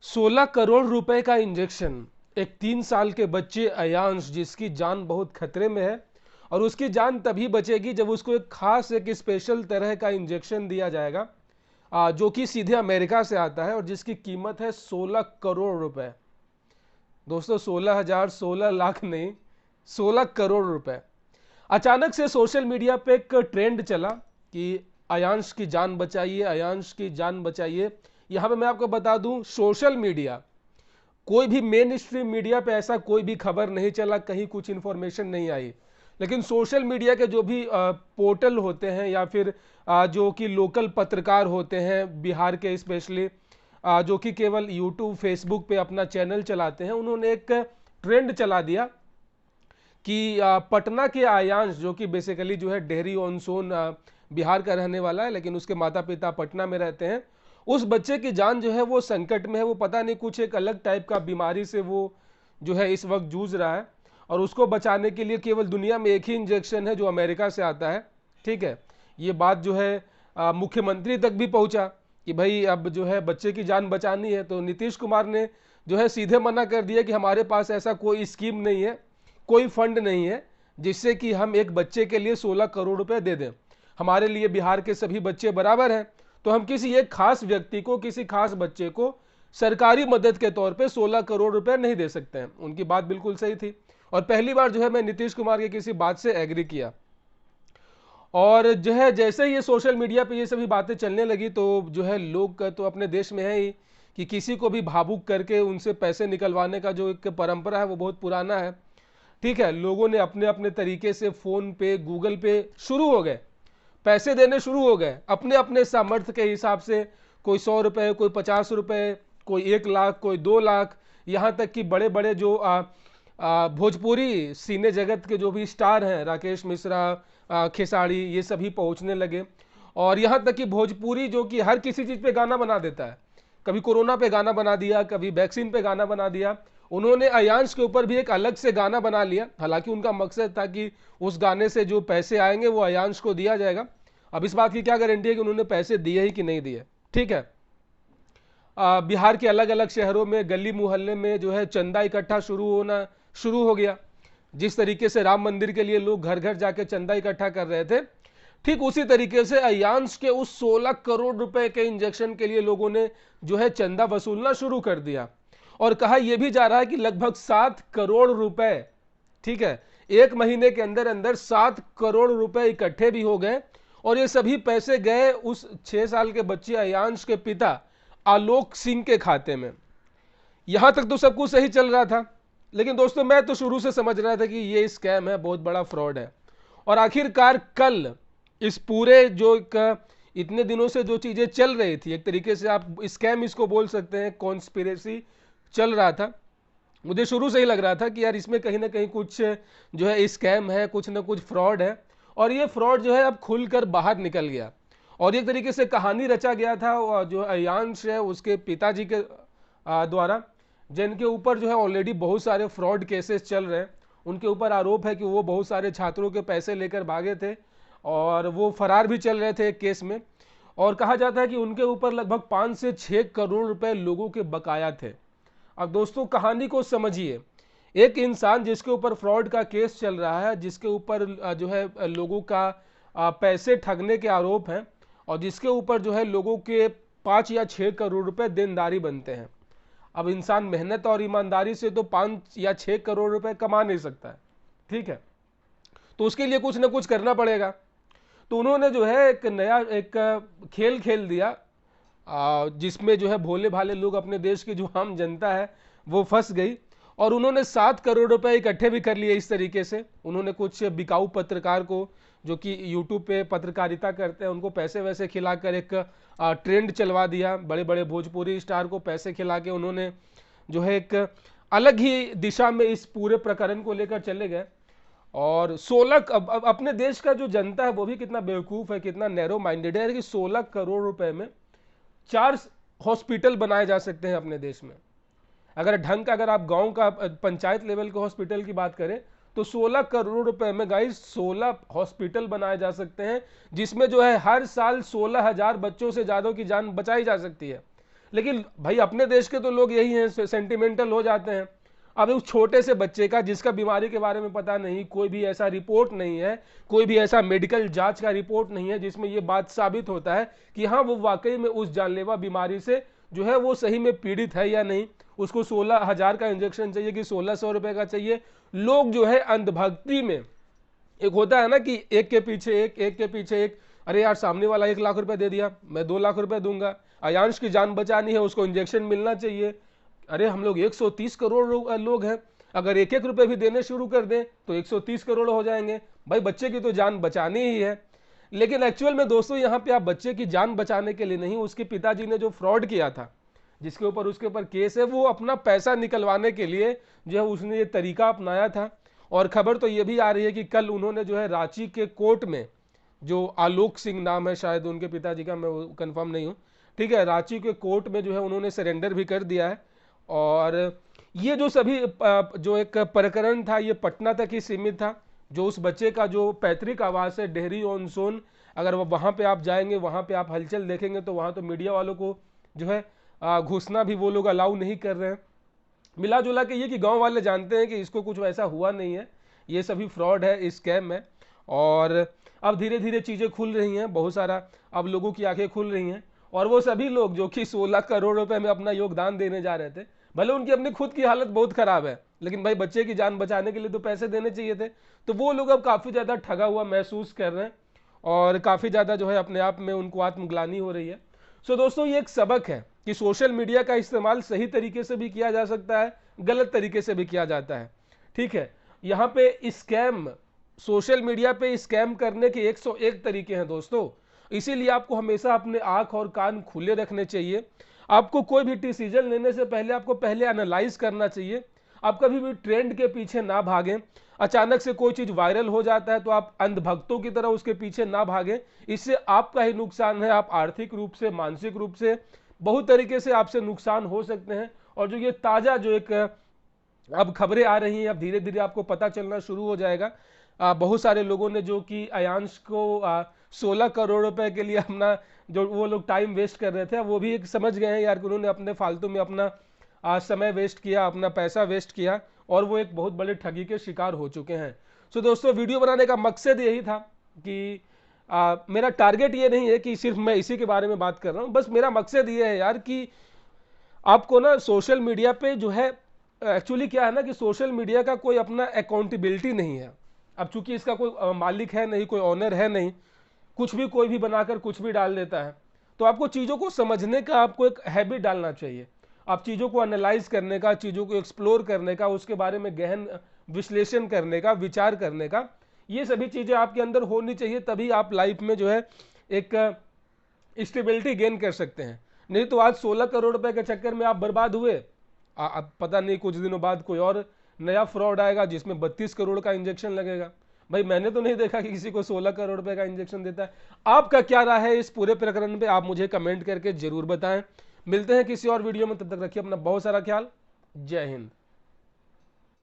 16 करोड़ रुपए का इंजेक्शन एक 3 साल के बच्चे अयांश जिसकी जान बहुत खतरे में है और उसकी जान तभी बचेगी जब उसको एक खास एक स्पेशल तरह का इंजेक्शन दिया जाएगा जो कि सीधे अमेरिका से आता है और जिसकी कीमत है 16 करोड़ रुपए। दोस्तों 16,000 16 लाख नहीं, 16 करोड़ रुपए। अचानक से सोशल मीडिया पे एक ट्रेंड चला कि अयांश की जान बचाइए, अयांश की जान बचाइए। यहां पे मैं आपको बता दूं, सोशल मीडिया, कोई भी मेन स्ट्रीम मीडिया पे ऐसा कोई भी खबर नहीं चला, कहीं कुछ इंफॉर्मेशन नहीं आई। लेकिन सोशल मीडिया के जो भी पोर्टल होते हैं या फिर जो कि लोकल पत्रकार होते हैं बिहार के स्पेशली, जो कि केवल यूट्यूब फेसबुक पे अपना चैनल चलाते हैं, उन्होंने एक ट्रेंड चला दिया कि पटना के आयांश जो कि बेसिकली जो है डेहरी ऑन सोन बिहार का रहने वाला है, लेकिन उसके माता पिता पटना में रहते हैं। उस बच्चे की जान जो है वो संकट में है। वो पता नहीं कुछ एक अलग टाइप का बीमारी से वो जो है इस वक्त जूझ रहा है और उसको बचाने के लिए केवल दुनिया में एक ही इंजेक्शन है जो अमेरिका से आता है। ठीक है, ये बात जो है मुख्यमंत्री तक भी पहुंचा कि भाई अब जो है बच्चे की जान बचानी है, तो नीतीश कुमार ने जो है सीधे मना कर दिया कि हमारे पास ऐसा कोई स्कीम नहीं है, कोई फंड नहीं है जिससे कि हम एक बच्चे के लिए 16 करोड़ रुपए दे दें। हमारे लिए बिहार के सभी बच्चे बराबर हैं, तो हम किसी एक खास व्यक्ति को, किसी खास बच्चे को सरकारी मदद के तौर पे 16 करोड़ रुपए नहीं दे सकते हैं। उनकी बात बिल्कुल सही थी और पहली बार जो है मैं नीतीश कुमार की किसी बात से एग्री किया। और जो है जैसे ही ये सोशल मीडिया पे ये सभी बातें चलने लगी तो जो है लोग तो अपने देश में है ही कि किसी को भी भावुक करके उनसे पैसे निकलवाने का जो एक परंपरा है वो बहुत पुराना है। ठीक है, लोगों ने अपने अपने तरीके से फोन पे, गूगल पे शुरू हो गए, पैसे देने शुरू हो गए अपने अपने सामर्थ्य के हिसाब से। कोई 100 रुपए, कोई 50 रुपए, कोई 1 लाख, कोई 2 लाख, यहाँ तक कि बड़े बड़े जो भोजपुरी सिने जगत के जो भी स्टार हैं, राकेश मिश्रा, खेसारी, ये सभी पहुंचने लगे। और यहाँ तक कि भोजपुरी जो कि हर किसी चीज पे गाना बना देता है, कभी कोरोना पे गाना बना दिया, कभी वैक्सीन पे गाना बना दिया, उन्होंने अयांश के ऊपर भी एक अलग से गाना बना लिया। हालांकि उनका मकसद था कि उस गाने से जो पैसे आएंगे वो अयांश को दिया जाएगा। अब इस बात की क्या गारंटी है कि उन्होंने पैसे दिए ही कि नहीं दिए। ठीक है, बिहार के अलग अलग शहरों में गली मोहल्ले में जो है चंदा इकट्ठा शुरू हो गया। जिस तरीके से राम मंदिर के लिए लोग घर घर जाके चंदा इकट्ठा कर रहे थे, ठीक उसी तरीके से अयांश के उस 16 करोड़ रुपए के इंजेक्शन के लिए लोगों ने जो है चंदा वसूलना शुरू कर दिया। और कहा यह भी जा रहा है कि लगभग 7 करोड़ रुपए, ठीक है, एक महीने के अंदर अंदर 7 करोड़ रुपए इकट्ठे भी हो गए। और ये सभी पैसे गए उस 6 साल के बच्चे अयांश के पिता आलोक सिंह के खाते में। यहां तक तो सब कुछ सही चल रहा था, लेकिन दोस्तों मैं तो शुरू से समझ रहा था कि ये स्कैम है, बहुत बड़ा फ्रॉड है। और आखिरकार कल इस पूरे जो इतने दिनों से जो चीजें चल रही थी, एक तरीके से आप स्कैम इसको बोल सकते हैं, कॉन्स्पिरेसी चल रहा था, मुझे शुरू से ही लग रहा था कि यार इसमें कहीं ना कहीं कुछ जो है स्कैम है, कुछ ना कुछ फ्रॉड है। और ये फ्रॉड जो है अब खुलकर बाहर निकल गया और एक तरीके से कहानी रचा गया था जो अयांश है उसके पिताजी के द्वारा, जिनके ऊपर जो है ऑलरेडी बहुत सारे फ्रॉड केसेस चल रहे हैं। उनके ऊपर आरोप है कि वो बहुत सारे छात्रों के पैसे लेकर भागे थे और वो फरार भी चल रहे थे एक केस में। और कहा जाता है कि उनके ऊपर लगभग 5 से 6 करोड़ रुपए लोगों के बकाया थे। अब दोस्तों कहानी को समझिए, एक इंसान जिसके ऊपर फ्रॉड का केस चल रहा है, जिसके ऊपर जो है लोगों का पैसे ठगने के आरोप हैं और जिसके ऊपर जो है लोगों के 5 या 6 करोड़ रुपए देनदारी बनते हैं। अब इंसान मेहनत और ईमानदारी से तो 5 या 6 करोड़ रुपए कमा नहीं सकता है, ठीक है, तो उसके लिए कुछ ना कुछ करना पड़ेगा। तो उन्होंने जो है एक नया एक खेल खेल दिया जिसमें जो है भोले भाले लोग, अपने देश की जो आम जनता है वो फंस गई। और उन्होंने 7 करोड़ रुपए इकट्ठे भी कर लिए। इस तरीके से उन्होंने कुछ बिकाऊ पत्रकार को, जो कि यूट्यूब पे पत्रकारिता करते हैं, उनको पैसे वैसे खिलाकर एक ट्रेंड चलवा दिया। बड़े बड़े भोजपुरी स्टार को पैसे खिला के उन्होंने जो है एक अलग ही दिशा में इस पूरे प्रकरण को लेकर चले गए। और 16 अब अपने देश का जो जनता है वो भी कितना बेवकूफ है, कितना नैरो माइंडेड है कि 16 करोड़ रुपए में 4 हॉस्पिटल बनाए जा सकते हैं अपने देश में। अगर ढंग का, अगर आप गांव का पंचायत लेवल के हॉस्पिटल की बात करें तो 16 करोड़ रुपए में गाइस 16 हॉस्पिटल बनाए जा सकते हैं, जिसमें जो है हर साल 16,000 बच्चों से ज्यादा की जान बचाई जा सकती है। लेकिन भाई अपने देश के तो लोग यही हैं, सेंटिमेंटल हो जाते हैं। अब उस छोटे से बच्चे का जिसका बीमारी के बारे में पता नहीं, कोई भी ऐसा रिपोर्ट नहीं है, कोई भी ऐसा मेडिकल जांच का रिपोर्ट नहीं है जिसमें ये बात साबित होता है कि हाँ वो वाकई में उस जानलेवा बीमारी से जो है वो सही में पीड़ित है या नहीं। उसको 16,000 का इंजेक्शन चाहिए कि 1600 रुपए का चाहिए। लोग जो है अंधभक्ति में, एक होता है ना कि एक के पीछे एक, एक के पीछे एक, अरे यार सामने वाला 1 लाख रुपए दे दिया, मैं 2 लाख रुपए दूंगा, अयांश की जान बचानी है, उसको इंजेक्शन मिलना चाहिए। अरे हम लोग 130 करोड़ लोग हैं, अगर 1-1 रुपए भी देने शुरू कर दें तो 130 करोड़ हो जाएंगे। भाई बच्चे की तो जान बचानी ही है। लेकिन एक्चुअल में दोस्तों यहाँ पे आप बच्चे की जान बचाने के लिए नहीं, उसके पिताजी ने जो फ्रॉड किया था, जिसके ऊपर उसके ऊपर केस है, वो अपना पैसा निकलवाने के लिए जो है उसने ये तरीका अपनाया था। और खबर तो ये भी आ रही है कि कल उन्होंने जो है रांची के कोर्ट में, जो आलोक सिंह नाम है शायद उनके पिताजी का, मैं कंफर्म नहीं हूँ, ठीक है, रांची के कोर्ट में जो है उन्होंने सरेंडर भी कर दिया है। और ये जो सभी जो एक प्रकरण था ये पटना तक ही सीमित था। जो उस बच्चे का जो पैतृक आवास है डेहरी ऑन सोन, अगर वहाँ पे आप जाएंगे, वहाँ पे आप हलचल देखेंगे तो वहाँ तो मीडिया वालों को जो है घुसना भी वो लोग अलाउ नहीं कर रहे हैं। मिला जुला के ये कि गांव वाले जानते हैं कि इसको कुछ वैसा हुआ नहीं है, ये सभी फ्रॉड है, स्कैम है। और अब धीरे धीरे चीज़ें खुल रही हैं, बहुत सारा अब लोगों की आंखें खुल रही हैं। और वो सभी लोग जो कि 16 करोड़ रुपए में अपना योगदान देने जा रहे थे, भले उनकी अपनी खुद की हालत बहुत खराब है, लेकिन भाई बच्चे की जान बचाने के लिए तो पैसे देने चाहिए थे। तो वो लोग अब काफ़ी ज़्यादा ठगा हुआ महसूस कर रहे हैं और काफ़ी ज़्यादा जो है अपने आप में उनको आत्मग्लानि हो रही है। सो दोस्तों ये एक सबक है कि सोशल मीडिया का इस्तेमाल सही तरीके से भी किया जा सकता है, गलत तरीके से भी किया जाता है। ठीक है, यहाँ पे स्कैम, सोशल मीडिया पे स्कैम करने के 101 तरीके हैं दोस्तों। इसीलिए आपको हमेशा अपने आंख और कान खुले रखने चाहिए। आपको कोई भी डिसीजन लेने से पहले आपको पहले एनालाइज करना चाहिए। आप कभी भी ट्रेंड के पीछे ना भागें। अचानक से कोई चीज वायरल हो जाता है तो आप अंधभक्तों की तरह उसके पीछे ना भागें, इससे आपका ही नुकसान है। आप आर्थिक रूप से, मानसिक रूप से, बहुत तरीके से आपसे नुकसान हो सकते हैं। और जो ये ताजा जो एक अब खबरें आ रही हैं, अब धीरे धीरे आपको पता चलना शुरू हो जाएगा। बहुत सारे लोगों ने जो कि अयांश को 16 करोड़ रुपए के लिए अपना जो वो लोग टाइम वेस्ट कर रहे थे, वो भी एक समझ गए हैं यार कि उन्होंने अपने फालतू में अपना समय वेस्ट किया, अपना पैसा वेस्ट किया, और वो एक बहुत बड़े ठगी के शिकार हो चुके हैं। सो दोस्तों वीडियो बनाने का मकसद यही था कि मेरा टारगेट ये नहीं है कि सिर्फ मैं इसी के बारे में बात कर रहा हूँ, बस मेरा मकसद ये है यार कि आपको ना सोशल मीडिया पे जो है, एक्चुअली क्या है ना कि सोशल मीडिया का कोई अपना अकाउंटेबिलिटी नहीं है। अब चूंकि इसका कोई मालिक है नहीं, कोई ऑनर है नहीं, कुछ भी कोई भी बनाकर कुछ भी डाल देता है। तो आपको चीज़ों को समझने का आपको एक हैबिट डालना चाहिए। आप चीज़ों को एनालाइज करने का, चीज़ों को एक्सप्लोर करने का, उसके बारे में गहन विश्लेषण करने का, विचार करने का, ये सभी चीज़ें आपके अंदर होनी चाहिए। तभी आप लाइफ में जो है एक स्टेबिलिटी गेन कर सकते हैं। नहीं तो आज 16 करोड़ रुपए के चक्कर में आप बर्बाद हुए, अब पता नहीं कुछ दिनों बाद कोई और नया फ्रॉड आएगा जिसमें 32 करोड़ का इंजेक्शन लगेगा। भाई मैंने तो नहीं देखा कि किसी को 16 करोड़ रुपए का इंजेक्शन देता है। आपका क्या राय है इस पूरे प्रकरण पे, आप मुझे कमेंट करके जरूर बताएं। मिलते हैं किसी और वीडियो में, तब तक रखिए अपना बहुत सारा ख्याल। जय हिंद।